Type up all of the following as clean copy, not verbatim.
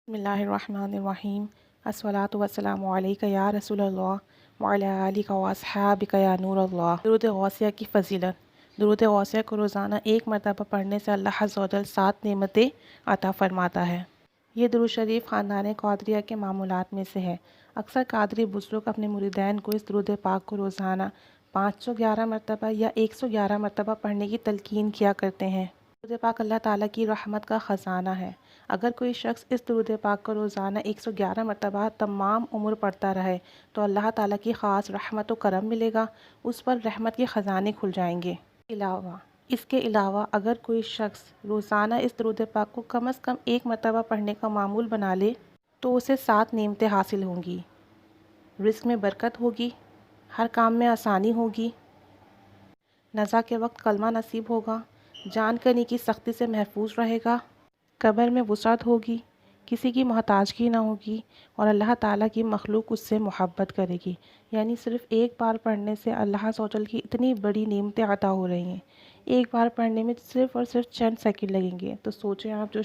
بسم اللہ الرحمن الرحیم الصلاۃ والسلام علیک یا رسول اللہ وعلی آلک و اصحابک یا نور اللہ۔ درود غوثیہ کی فضیلت۔ درود غوثیہ کو روزانہ ایک مرتبہ پڑھنے سے اللہ عز و جل 7 نعمتیں عطا فرماتا ہے۔ یہ درود شریف خاندان قادریہ کے معمولات میں سے ہے۔ اکثر قادری بزرگ اپنے مریدین کو اس درود پاک کو روزانہ 511 مرتبہ یا 111 مرتبہ پڑھنے کی تلقین کیا کرتے ہیں۔ درود پاک اللہ تعالیٰ کی رحمت کا خزانہ ہے۔ اگر کوئی شخص اس درود پاک کو روزانہ 111 مرتبہ تمام عمر پڑھتا رہے تو اللہ تعالیٰ کی خاص رحمت و کرم ملے گا، اس پر رحمت کے خزانے کھل جائیں گے۔ اس کے علاوہ اگر کوئی شخص روزانہ اس درود پاک کو کم از کم 1 مرتبہ پڑھنے کا معمول بنا لے تو اسے 7 نعمتیں حاصل ہوں گی۔ رزق میں برکت ہوگی، ہر کام میں آسانی ہوگی، نزا کے وقت کلمہ نصیب ہوگا، جان کنی کی سختی سے محفوظ رہے گا، قبر میں وسعت ہوگی، کسی کی محتاجگی نہ ہوگی اور اللہ تعالیٰ کی مخلوق اس سے محبت کرے گی۔ یعنی صرف ایک بار پڑھنے سے اللہ عز و جل کی اتنی بڑی نعمتیں عطا ہو رہی ہیں۔ ایک بار پڑھنے میں صرف اور صرف چند سیکنڈ لگیں گے، تو سوچیں آپ جو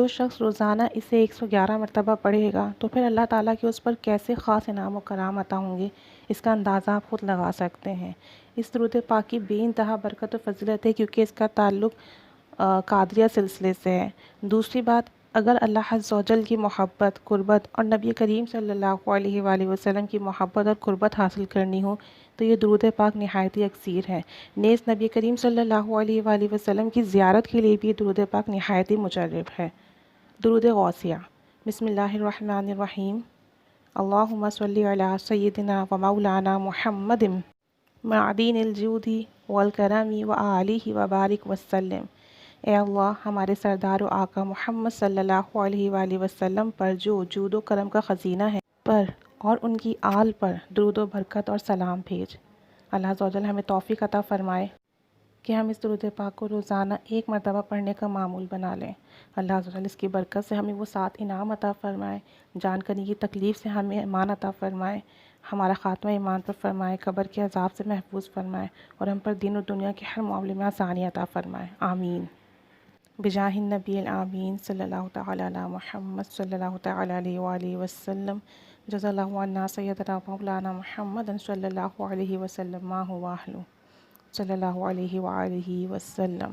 شخص روزانہ اسے 111 مرتبہ پڑھے گا تو پھر اللہ تعالیٰ کے اس پر کیسے خاص انعام و کرام عطا ہوں گے، اس کا اندازہ آپ خود لگا سکتے ہیں۔ اس درود پاک کی بے انتہا برکت و فضیلت ہے کیونکہ اس کا تعلق قادریہ سلسلے سے ہے۔ دوسری بات، اگر اللہ عز و جل کی محبت، قربت اور نبی کریم صلی اللہ علیہ وآلہ وسلم کی محبت اور قربت حاصل کرنی ہو تو یہ درود پاک نہایت ہی اکثیر ہے۔ نیز نبی کریم صلی اللہ علیہ وآلہ وسلم کی زیارت کے لیے بھی یہ درود پاک نہایت ہی مجرب ہے۔ درود غوثیہ۔ بسم اللہ الرحمن الرحیم۔ اللہم صلی علی سیدنا و مولانا محمد معدین الجود والکرم وآلہ وبارک وسلم۔ اے اللہ، ہمارے سردار و آقا محمد صلی اللہ علیہ وآلہ وسلم پر جو جود و کرم کا خزینہ ہے پر اور ان کی آل پر درود و برکت اور سلام بھیج۔ اللہ عز و جل ہمیں توفیق عطا فرمائے کہ ہم اس درود پاک کو روزانہ 1 مرتبہ پڑھنے کا معمول بنا لیں۔ اللہ عز و جل اس کی برکت سے ہمیں وہ 7 انعام عطا فرمائے، جان کنی کی تکلیف سے ہمیں ایمان عطا فرمائے، ہمارا خاتمہ ایمان پر فرمائے، قبر کے عذاب سے محفوظ فرمائے اور ہم پر دین و دنیا کے ہر معاملے میں آسانی عطا فرمائے، آمین۔ بجاہ النبی الامین صلی اللہ تعالی علی محمد صلی اللہ تعالی علیہ وآلہ وسلم۔ جزا اللہ عنا سیدنا مولانا محمد صلی اللہ علیہ وسلم ما هو اہلہ، صلی اللہ علیہ وآلہ وسلم۔